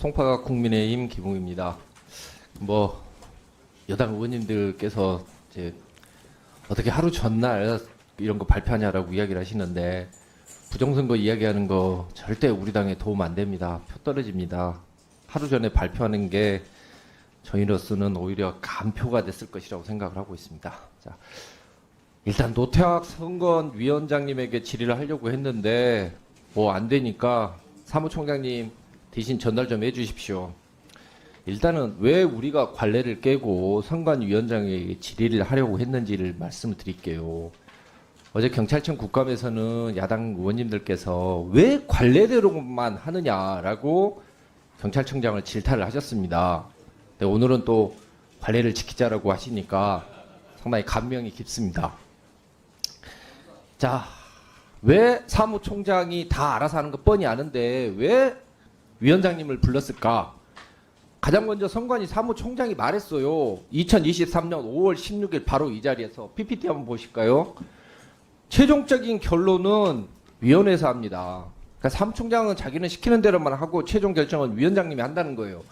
송파각 국민의힘 기붕입니다. 여당 의원님들께서 이제 어떻게 하루 전날 이런 거 발표하냐라고 이야기를 하시는데 부정선거 이야기하는 거 절대 우리 당에 도움 안 됩니다. 표 떨어집니다. 하루 전에 발표하는 게 저희로서는 오히려 간표가 됐을 것이라고 생각을 하고 있습니다. 자, 일단 노태학 선관위원장님에게 질의를 하려고 했는데 안 되니까 사무총장님 대신 전달 좀 해주십시오. 일단은 왜 우리가 관례를 깨고 선관위원장에게 질의를 하려고 했는지를 말씀을 드릴게요. 어제 경찰청 국감에서는 야당 의원님들께서 왜 관례대로만 하느냐라고 경찰청장을 질타를 하셨습니다. 근데 오늘은 또 관례를 지키자라고 하시니까 상당히 감명이 깊습니다. 자, 왜 사무총장이 다 알아서 하는 거 뻔히 아는데 왜 위원장님을 불렀을까? 가장 먼저 선관위 사무총장이 말했어요. 2023년 5월 16일 바로 이 자리에서 PPT 한번 보실까요? 최종적인 결론은 위원회에서 합니다. 그러니까 사무총장은 자기는 시키는 대로만 하고 최종 결정은 위원장님이 한다는 거예요.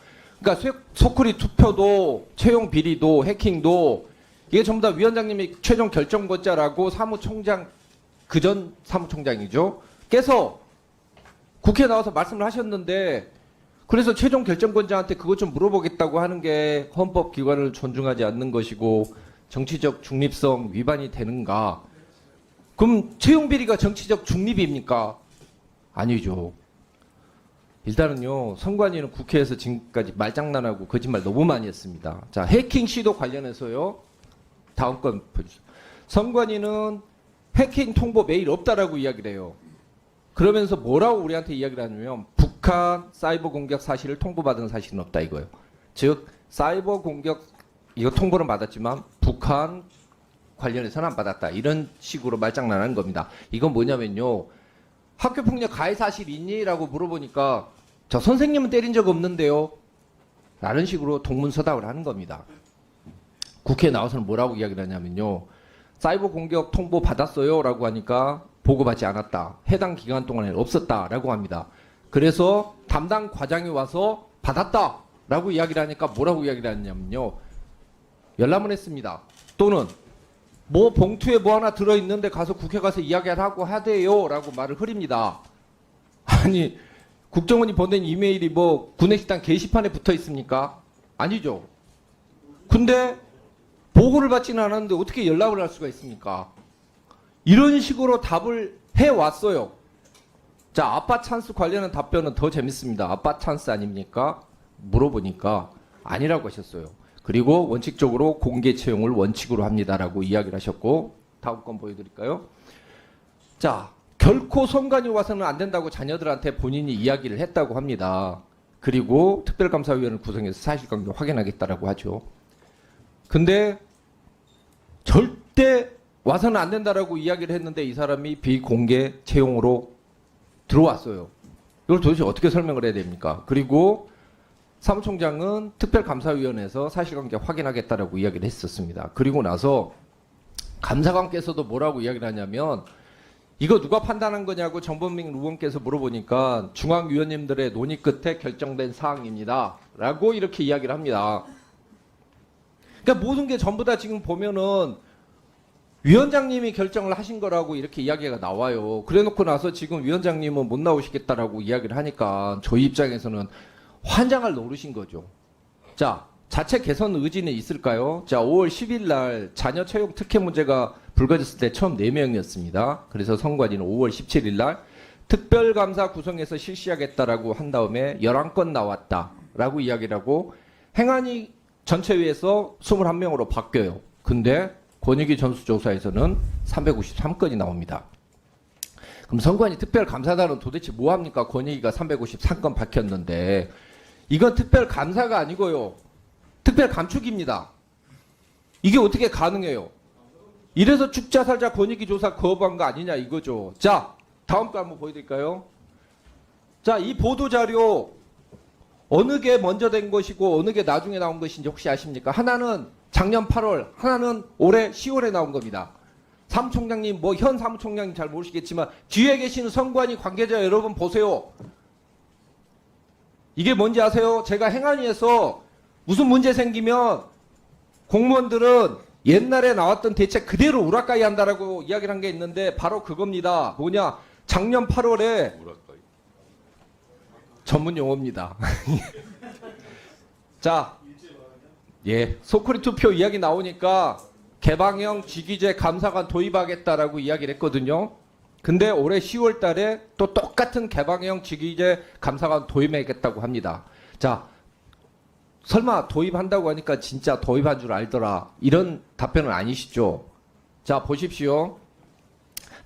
그러니까 소쿠리 투표도 채용 비리도 해킹도 이게 전부 다 위원장님이 최종 결정권자라고 사무총장 그전 사무총장이죠. 께서 국회에 나와서 말씀을 하셨는데 그래서 최종 결정권자한테 그것 좀 물어보겠다고 하는 게 헌법기관을 존중하지 않는 것이고 정치적 중립성 위반이 되는가? 그럼 채용 비리가 정치적 중립입니까? 아니죠. 일단은요, 선관위는 국회에서 지금까지 말장난하고 거짓말 너무 많이 했습니다. 자, 해킹 시도 관련해서요. 다음 건 보여주세요. 선관위는 해킹 통보 메일 없다라고 이야기를 해요. 그러면서 뭐라고 우리한테 이야기를 하냐면 북한 사이버 공격 사실을 통보받은 사실은 없다 이거예요. 즉 사이버 공격 이거 통보는 받았지만 북한 관련해서는 안 받았다. 이런 식으로 말장난하는 겁니다. 이건 뭐냐면요. 학교폭력 가해 사실 있니? 라고 물어보니까 저 선생님은 때린 적 없는데요. 라는 식으로 동문서답을 하는 겁니다. 국회에 나와서는 뭐라고 이야기를 하냐면요. 사이버 공격 통보 받았어요. 라고 하니까 보고받지 않았다. 해당 기간 동안에는 없었다. 라고 합니다. 그래서 담당 과장이 와서 받았다. 라고 이야기를 하니까 뭐라고 이야기를 하냐면요. 열람을 했습니다. 또는 봉투에 뭐 하나 들어있는데 가서 국회 가서 이야기하라고 하대요. 라고 말을 흐립니다. 아니 국정원이 보낸 이메일이 구내식당 게시판에 붙어 있습니까? 아니죠. 근데 보고를 받지는 않았는데 어떻게 연락을 할 수가 있습니까? 이런 식으로 답을 해왔어요. 자, 아빠 찬스 관련한 답변은 더 재밌습니다. 아빠 찬스 아닙니까? 물어보니까 아니라고 하셨어요. 그리고 원칙적으로 공개 채용을 원칙으로 합니다라고 이야기를 하셨고 다음 건 보여드릴까요? 자, 결코 선관위 와서는 안 된다고 자녀들한테 본인이 이야기를 했다고 합니다. 그리고 특별감사위원회를 구성해서 사실관계 확인하겠다라고 하죠. 근데 절대 와서는 안 된다라고 이야기를 했는데 이 사람이 비공개 채용으로 들어왔어요. 이걸 도대체 어떻게 설명을 해야 됩니까? 그리고 사무총장은 특별감사위원회에서 사실관계 확인하겠다라고 이야기를 했었습니다. 그리고 나서 감사관께서도 뭐라고 이야기를 하냐면 이거 누가 판단한 거냐고 정범민 의원께서 물어보니까 중앙위원님들의 논의 끝에 결정된 사항입니다. 라고 이렇게 이야기를 합니다. 그러니까 모든 게 전부 다 지금 보면은 위원장님이 결정을 하신 거라고 이렇게 이야기가 나와요. 그래 놓고 나서 지금 위원장님은 못 나오시겠다라고 이야기를 하니까 저희 입장에서는 환장할 노릇인 거죠. 자, 자체 개선 의지는 있을까요? 자, 5월 10일 날 자녀 채용 특혜 문제가 불거졌을 때 처음 4명이었습니다. 그래서 선관위는 5월 17일 날 특별감사 구성해서 실시하겠다라고 한 다음에 11건 나왔다라고 이야기를 하고 행안위 전체위에서 21명으로 바뀌어요. 근데 권익위 전수조사에서는 353건이 나옵니다. 그럼 선관위 특별감사단은 도대체 뭐합니까? 권익위가 353건 밝혔는데 이건 특별감사가 아니고요. 특별감축입니다. 이게 어떻게 가능해요? 이래서 죽자 살자 권익위 조사 거부한 거 아니냐 이거죠. 자, 다음 거 한번 보여드릴까요? 자, 이 보도자료 어느 게 먼저 된 것이고 어느 게 나중에 나온 것인지 혹시 아십니까? 하나는 작년 8월, 하나는 올해 10월에 나온 겁니다. 사무총장님, 현 사무총장님 잘 모르시겠지만 뒤에 계시는 선관위 관계자 여러분 보세요. 이게 뭔지 아세요? 제가 행안위에서 무슨 문제 생기면 공무원들은 옛날에 나왔던 대책 그대로 우라카이 한다라고 이야기를 한 게 있는데 바로 그겁니다. 뭐냐? 작년 8월에 전문 용어입니다. 자, 예, 소쿠리 투표 이야기 나오니까 개방형 직위제 감사관 도입하겠다라고 이야기를 했거든요. 근데 올해 10월 달에 또 똑같은 개방형 직위제 감사관 도입하겠다고 합니다. 자, 설마 도입한다고 하니까 진짜 도입한 줄 알더라. 이런 답변은 아니시죠? 자, 보십시오.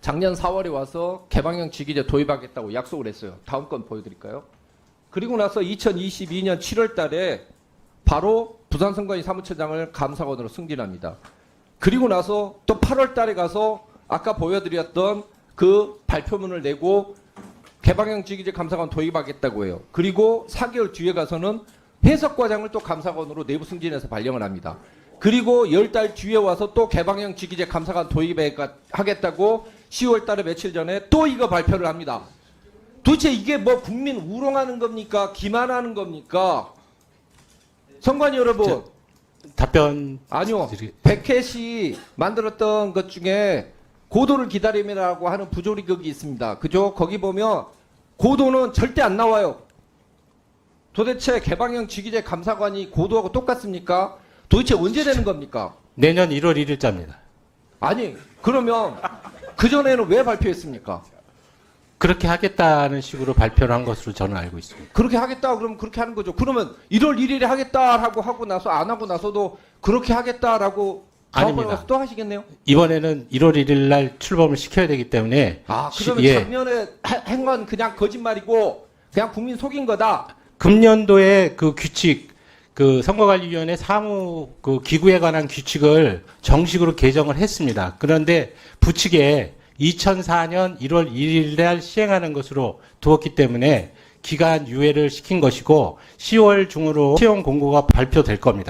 작년 4월에 와서 개방형 직위제 도입하겠다고 약속을 했어요. 다음 건 보여드릴까요? 그리고 나서 2022년 7월 달에 바로 부산선관위 사무처장을 감사관으로 승진합니다. 그리고 나서 또 8월 달에 가서 아까 보여드렸던 그 발표문을 내고 개방형 직위제 감사관 도입하겠다고 해요. 그리고 4개월 뒤에 가서는 해석과장을 또 감사관으로 내부 승진해서 발령을 합니다. 그리고 10달 뒤에 와서 또 개방형 직위제 감사관 도입하겠다고 10월 달에 며칠 전에 또 이거 발표를 합니다. 도대체 이게 뭐 국민 우롱하는 겁니까? 기만하는 겁니까? 선관위 여러분. 답변. 아니요. 백혜시 만들었던 것 중에 고도를 기다림이라고 하는 부조리극이 있습니다. 그죠? 거기 보면 고도는 절대 안 나와요. 도대체 개방형 직위제 감사관이 고도하고 똑같습니까? 도대체 언제 되는 겁니까? 내년 1월 1일자입니다. 아니, 그러면 그전에는 왜 발표했습니까? 그렇게 하겠다는 식으로 발표를 한 것으로 저는 알고 있습니다. 그렇게 하겠다 그러면 그렇게 하는 거죠. 그러면 1월 1일에 하겠다라고 하고 나서 안 하고 나서도 그렇게 하겠다라고 다음번에 아닙니다. 와서 또 하시겠네요? 이번에는 1월 1일 날 출범을 시켜야 되기 때문에. 아, 그러면 예. 작년에 한 건 그냥 거짓말이고 그냥 국민 속인 거다. 금년도에 그 규칙, 그 선거관리위원회 사무 그 기구에 관한 규칙을 정식으로 개정을 했습니다. 그런데 부칙에 2004년 1월 1일 날 시행하는 것으로 두었기 때문에 기간 유예를 시킨 것이고 10월 중으로 시행 공고가 발표될 겁니다.